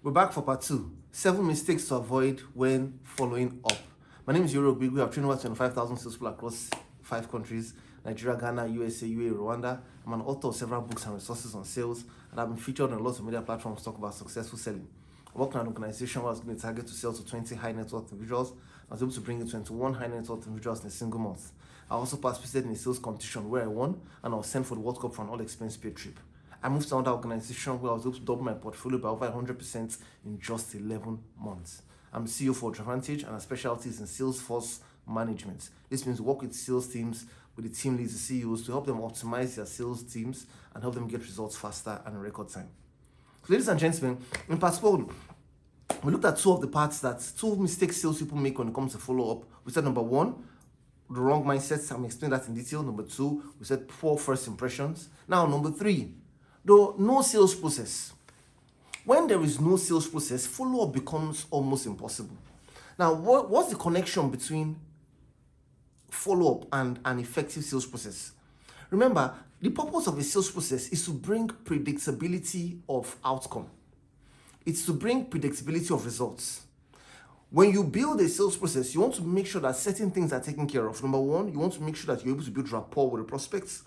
We're back for part 2. 7 mistakes to avoid when following up. My name is Iyore. We have trained over 25,000 salespeople across 5 countries: Nigeria, Ghana, USA, UAE, Rwanda. I'm an author of several books and resources on sales, and I've been featured on lots of media platforms to talk about successful selling. I worked in an organization where I was given a target to sell to 20 high net worth individuals. I was able to bring in 21 high net worth individuals in a single month. I also participated in a sales competition where I won, and I was sent for the World Cup for an all-expense paid trip. I moved to another organization where I was able to double my portfolio by over 100% in just 11 months. I'm the CEO for Advantage, and our specialty is in Salesforce management. This means we work with sales teams, with the team leads, the CEOs, to help them optimize their sales teams and help them get results faster and in record time. So, ladies and gentlemen, in part 1, we looked at two mistakes salespeople make when it comes to follow-up. We said number 1, the wrong mindsets. I'm explaining that in detail. Number 2, we said poor first impressions. Now, number 3, no sales process. When there is no sales process, follow-up becomes almost impossible. Now, what's the connection between follow-up and an effective sales process? Remember, the purpose of a sales process is to bring predictability of outcome. It's to bring predictability of results. When you build a sales process, you want to make sure that certain things are taken care of. Number 1, you want to make sure that you're able to build rapport with the prospects.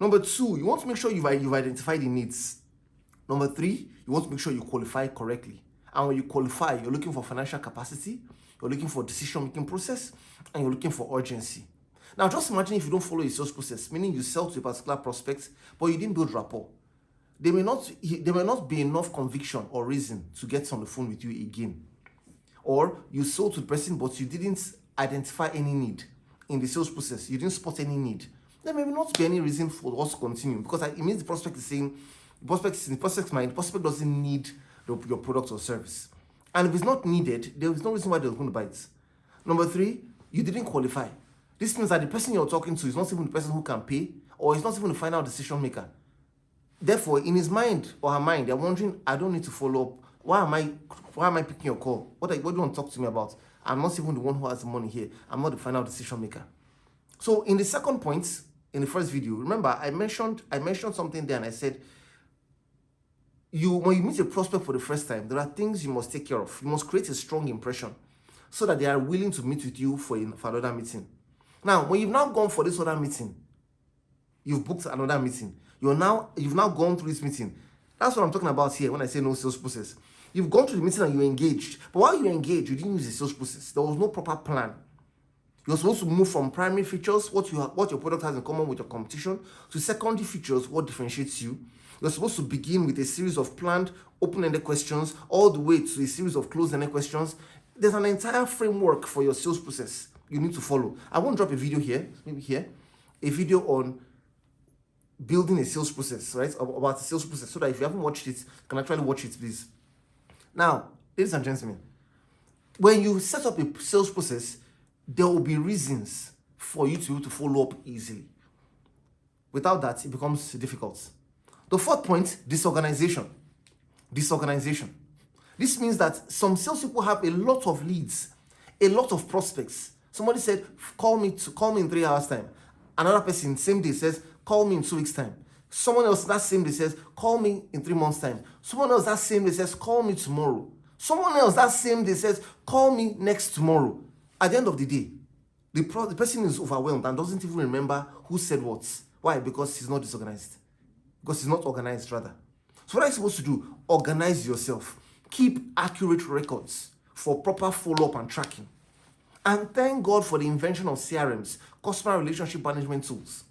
Number 2, you want to make sure you've identified the needs. Number 3, you want to make sure you qualify correctly. And when you qualify, you're looking for financial capacity, you're looking for decision-making process, and you're looking for urgency. Now, just imagine if you don't follow a sales process, meaning you sell to a particular prospect, but you didn't build rapport. There may not be enough conviction or reason to get on the phone with you again. Or you sold to the person, but you didn't identify any need in the sales process. You didn't spot any need. There may not be any reason for us to continue, because it means the prospect is saying, the prospect's mind, the prospect doesn't need your product or service. And if it's not needed, there is no reason why they're going to buy it. Number 3, you didn't qualify. This means that the person you're talking to is not even the person who can pay, or is not even the final decision maker. Therefore, in his mind or her mind, they're wondering, I don't need to follow up. Why am I picking your call? What do you want to talk to me about? I'm not even the one who has the money here. I'm not the final decision maker. So in the second point, in the first video, remember I mentioned something there, and I said, when you meet a prospect for the first time, there are things you must take care of. You must create a strong impression so that they are willing to meet with you for another meeting. Now, when you've now gone for this other meeting, you've booked another meeting. You've now gone through this meeting. That's what I'm talking about here when I say no sales process. You've gone to the meeting and you engaged, but while you engaged, you didn't use the sales process. There was no proper plan. You're supposed to move from primary features, what your product has in common with your competition, to secondary features, what differentiates you. You're supposed to begin with a series of planned, open-ended questions, all the way to a series of closed-ended questions. There's an entire framework for your sales process you need to follow. I won't drop a video here, maybe here, a video on building a sales process, right? About the sales process, so that if you haven't watched it, you can actually watch it, please. Now, ladies and gentlemen, when you set up a sales process, there will be reasons for you to follow up easily. Without that, it becomes difficult. The fourth point, disorganization. Disorganization. This means that some salespeople have a lot of leads, a lot of prospects. Somebody said, call me in 3 hours' time. Another person, same day, says, call me in 2 weeks' time. Someone else that same day says, call me in 3 months' time. Someone else that same day says, call me tomorrow. Someone else that same day says, call me next tomorrow. At the end of the day, the person is overwhelmed and doesn't even remember who said what. Why? Because he's not disorganized. Because he's not organized, rather. So what are you supposed to do? Organize yourself. Keep accurate records for proper follow-up and tracking. And thank God for the invention of CRMs, customer relationship management tools.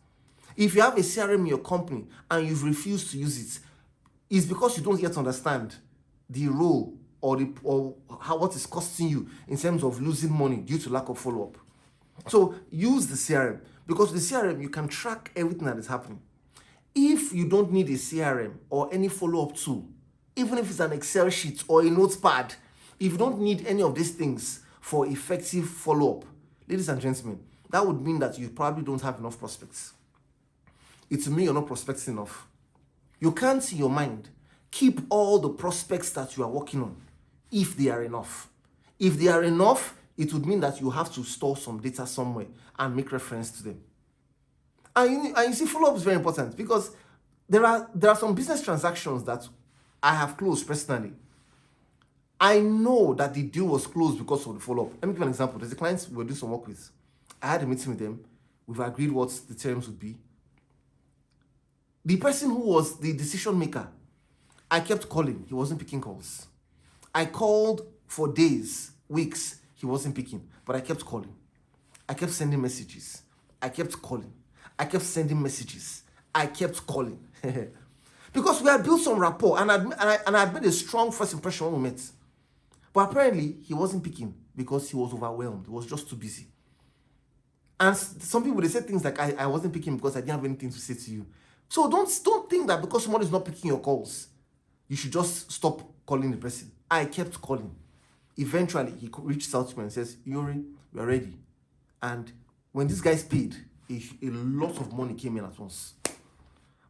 If you have a CRM in your company and you've refused to use it, it's because you don't yet understand the role or what is costing you in terms of losing money due to lack of follow-up. So use the CRM, because with the CRM, you can track everything that is happening. If you don't need a CRM or any follow-up tool, even if it's an Excel sheet or a notepad, if you don't need any of these things for effective follow-up, ladies and gentlemen, that would mean that you probably don't have enough prospects. It will mean you're not prospecting enough. You can't, in your mind, keep all the prospects that you are working on if they are enough. If they are enough, it would mean that you have to store some data somewhere and make reference to them. And you see, follow-up is very important, because there are some business transactions that I have closed personally I know that the deal was closed because of the follow-up. Let me give an example. There's a client we were doing some work with. I had a meeting with them. We've agreed what the terms would be. The person who was the decision maker, I kept calling. He wasn't picking calls. I called for days, weeks. He wasn't picking. But I kept calling. I kept sending messages. I kept calling. I kept sending messages. I kept calling. Because we had built some rapport and I'd made a strong first impression when we met. But apparently, he wasn't picking because he was overwhelmed. He was just too busy. And some people, they say things like, I wasn't picking because I didn't have anything to say to you. So don't think that because someone is not picking your calls, you should just stop calling the person. I kept calling. Eventually, he reached out to me and says, Iyore, we are ready. And when these guys paid, a lot of money came in at once.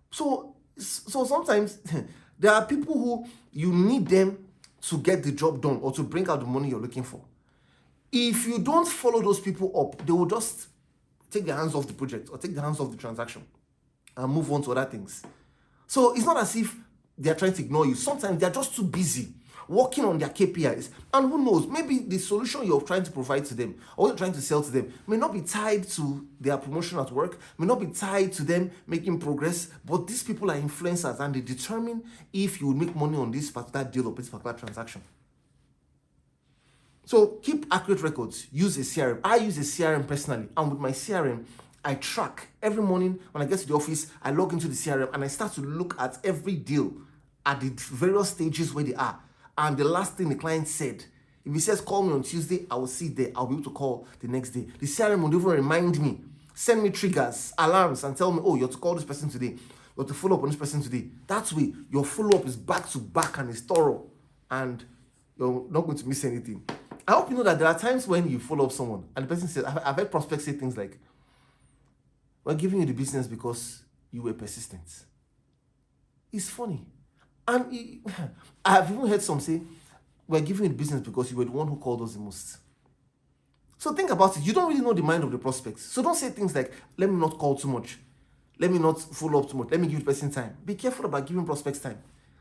So sometimes there are people who you need them to get the job done or to bring out the money you're looking for. If you don't follow those people up, they will just take their hands off the project or take their hands off the transaction and move on to other things. So it's not as if they're trying to ignore you. Sometimes they're just too busy working on their KPIs. And who knows, maybe the solution you're trying to provide to them or you're trying to sell to them may not be tied to their promotion at work, may not be tied to them making progress, but these people are influencers and they determine if you will make money on this particular deal or this particular transaction. So keep accurate records. Use a CRM. I use a CRM personally, and with my CRM, I track every morning when I get to the office. I log into the CRM and I start to look at every deal at the various stages where they are. And the last thing the client said, if he says call me on Tuesday, I will see it there. I'll be able to call the next day. The CRM will even remind me, send me triggers, alarms, and tell me, oh, you have to call this person today. You have to follow up on this person today. That way, your follow-up is back to back and is thorough, and you're not going to miss anything. I hope you know that there are times when you follow up someone and the person says, I've heard prospects say things like, we're giving you the business because you were persistent. It's funny. And I've even heard some say, we're giving you the business because you were the one who called us the most. So think about it. You don't really know the mind of the prospects. So don't say things like, let me not call too much. Let me not follow up too much. Let me give the person time. Be careful about giving prospects time.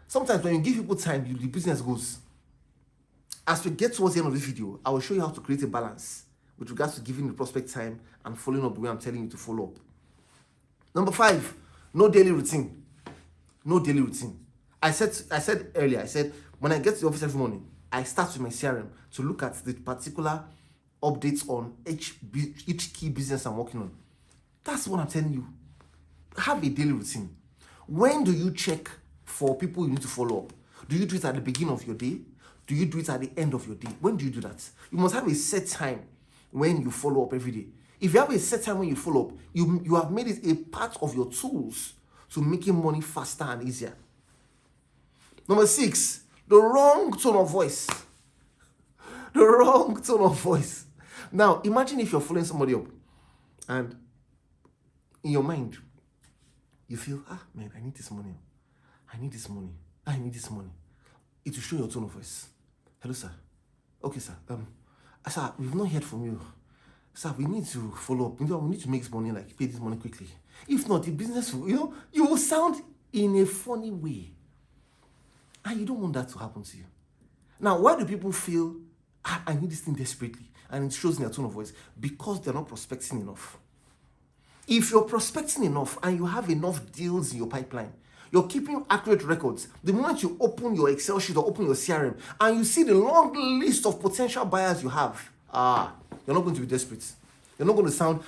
Sometimes when you give people time, the business goes. As we get towards the end of this video, I will show you how to create a balance with regards to giving the prospect time and following up the way I'm telling you to follow up. Number 5, no daily routine. No daily routine. I said earlier, when I get to the office every morning, I start with my CRM to look at the particular updates on each key business I'm working on. That's what I'm telling you. Have a daily routine. When do you check for people you need to follow up? Do you do it at the beginning of your day? Do you do it at the end of your day? When do you do that? You must have a set time when you follow up every day. If you have a set time when you follow up, you have made it a part of your tools to making money faster and easier. Number 6, the wrong tone of voice. The wrong tone of voice. Now, imagine if you're following somebody up and in your mind, you feel, man, I need this money. I need this money. I need this money. It will show your tone of voice. Hello, sir. Okay, sir. Sir, we've not heard from you. Sir, we need to follow up. We need to make this money, like pay this money quickly. If not, the business will, you will sound in a funny way. And you don't want that to happen to you. Now, why do people feel, I need this thing desperately? And it shows in their tone of voice. Because they're not prospecting enough. If you're prospecting enough and you have enough deals in your pipeline, you're keeping accurate records. The moment you open your Excel sheet or open your CRM and you see the long list of potential buyers you have, you're not going to be desperate. You're not going to sound,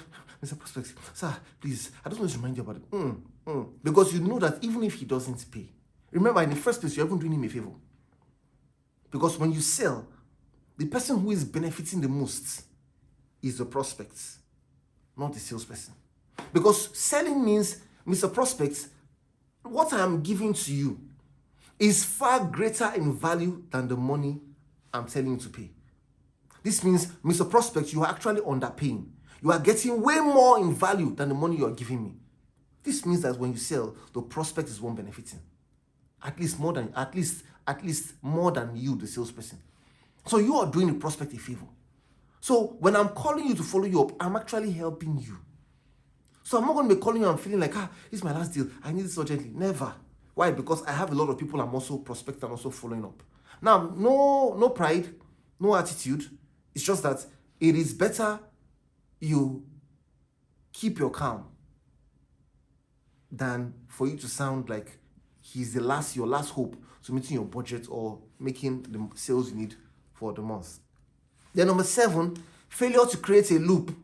Mr. Prospect, sir, please, I just want to remind you about it. Because you know that even if he doesn't pay, remember, in the first place, you're even doing him a favor. Because when you sell, the person who is benefiting the most is the prospect, not the salesperson. Because selling means, Mr. Prospect, what I am giving to you is far greater in value than the money I'm telling you to pay. This means, Mr. Prospect, you are actually underpaying. You are getting way more in value than the money you are giving me. This means that when you sell, the prospect is one benefiting. At least more than you, the salesperson. So you are doing the prospect a favor. So when I'm calling you to follow you up, I'm actually helping you. So I'm not going to be calling you and feeling like, this is my last deal. I need this urgently. Never. Why? Because I have a lot of people I'm also prospecting and also following up. Now, no pride, no attitude. It's just that it is better you keep your calm than for you to sound like he's your last hope to meeting your budget or making the sales you need for the month. Then number 7, failure to create a loop.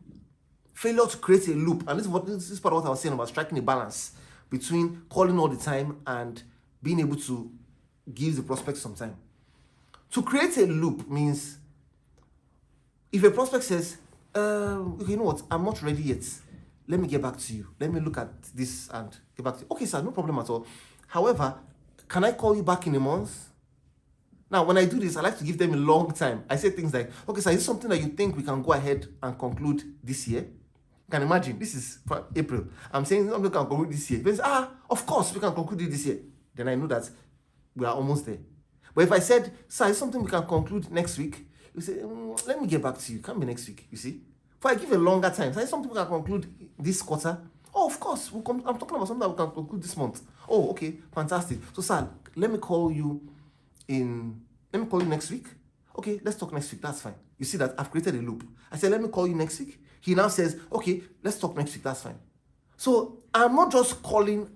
Failure to create a loop. And this is part of what I was saying about striking a balance between calling all the time and being able to give the prospect some time. To create a loop means if a prospect says, okay, you know what, I'm not ready yet. Let me get back to you. Let me look at this and get back to you. Okay, sir, no problem at all. However, can I call you back in a month? Now, when I do this, I like to give them a long time. I say things like, okay, sir, is this something that you think we can go ahead and conclude this year? You can imagine, this is for April. I'm saying something we can conclude this year. They say, of course, we can conclude it this year. Then I know that we are almost there. But if I said, sir, is something we can conclude next week? You say, let me get back to you. Can't be next week, you see? If I give a longer time, sir, is something we can conclude this quarter? Oh, of course. I'm talking about something that we can conclude this month. Oh, okay, fantastic. So, sir, let me call you next week. Okay, let's talk next week. That's fine. You see that I've created a loop. I said, let me call you next week. He now says, okay, let's talk next week. That's fine. So I'm not just calling.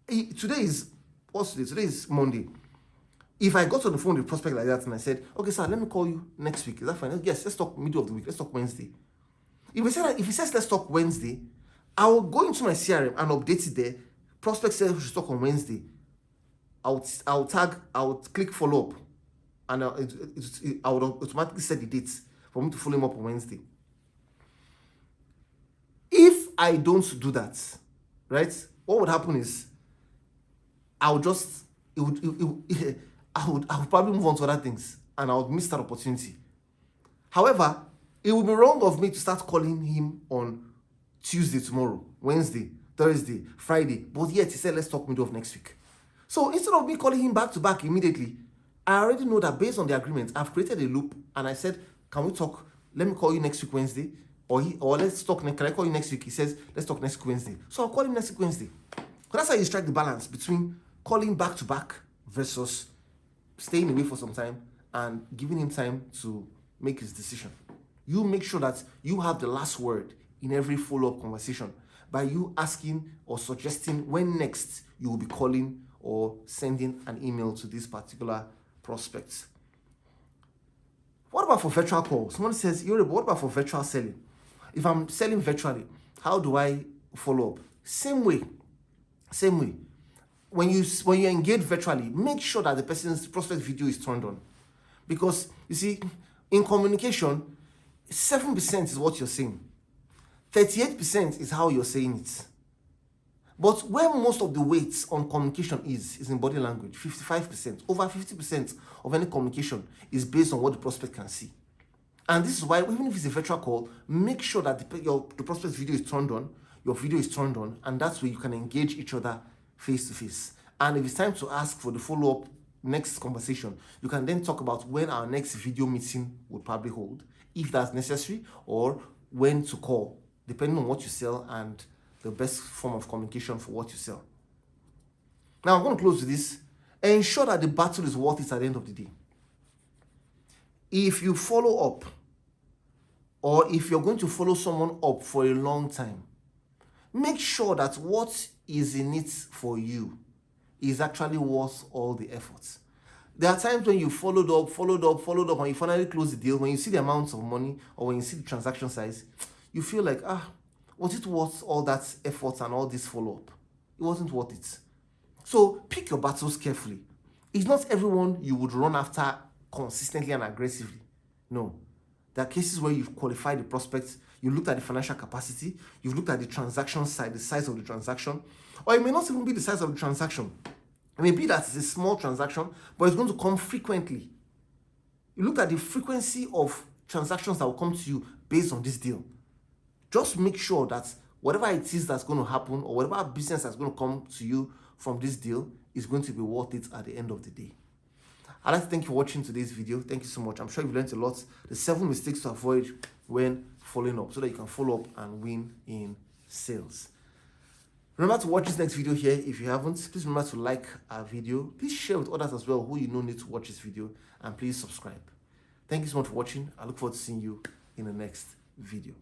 Today is Monday. If I got on the phone with the prospect like that and I said, okay, sir, let me call you next week. Is that fine? Yes, let's talk middle of the week. Let's talk Wednesday. If he says let's talk Wednesday, I will go into my CRM and update it there. Prospect says we should talk on Wednesday. I'll click follow up, and I would automatically set the dates for me to follow him up on Wednesday. If I don't do that, right, what would happen is I would probably move on to other things and I would miss that opportunity. However, it would be wrong of me to start calling him on Tuesday tomorrow, Wednesday, Thursday, Friday, but yet he said let's talk middle of next week. So instead of me calling him back to back immediately, I already know that based on the agreement, I've created a loop and I said, can we talk? Let me call you next week Wednesday, or let's talk. Can I call you next week? He says let's talk next week Wednesday. So I'll call him next week Wednesday. So that's how you strike the balance between calling back to back versus staying away for some time and giving him time to make his decision. You make sure that you have the last word in every follow-up conversation by you asking or suggesting when next you will be calling or sending an email to this particular prospect. What about for virtual calls? Someone says, Iyore, what about for virtual selling? If I'm selling virtually, how do I follow up? Same way. When you engage virtually, make sure that the person's prospect video is turned on. Because, you see, in communication, 7% is what you're saying. 38% is how you're saying it. But where most of the weight on communication is in body language, 55%. Over 50% of any communication is based on what the prospect can see. And this is why, even if it's a virtual call, make sure that the prospect's video is turned on, your video is turned on, and that's where you can engage each other face to face. And if it's time to ask for the follow-up next conversation, you can then talk about when our next video meeting would probably hold, if that's necessary, or when to call, depending on what you sell and the best form of communication for what you sell. Now, I'm going to close with this. Ensure that the battle is worth it at the end of the day. If you follow up, or if you're going to follow someone up for a long time, make sure that what is in it for you is actually worth all the efforts. There are times when you followed up, and you finally close the deal. When you see the amounts of money or when you see the transaction size, you feel like, was it worth all that effort and all this follow-up? It wasn't worth it. So pick your battles carefully. It's not everyone you would run after consistently and aggressively. No. There are cases where you've qualified the prospects, you looked at the financial capacity, you've looked at the transaction side, the size of the transaction, or it may not even be the size of the transaction. It may be that it's a small transaction, but it's going to come frequently. You looked at the frequency of transactions that will come to you based on this deal. Just make sure that whatever it is that's going to happen or whatever business that's going to come to you from this deal is going to be worth it at the end of the day. I'd like to thank you for watching today's video. Thank you so much. I'm sure you've learned a lot. The 7 mistakes to avoid when following up so that you can follow up and win in sales. Remember to watch this next video here. If you haven't, please remember to like our video. Please share with others as well who you know need to watch this video, and please subscribe. Thank you so much for watching. I look forward to seeing you in the next video.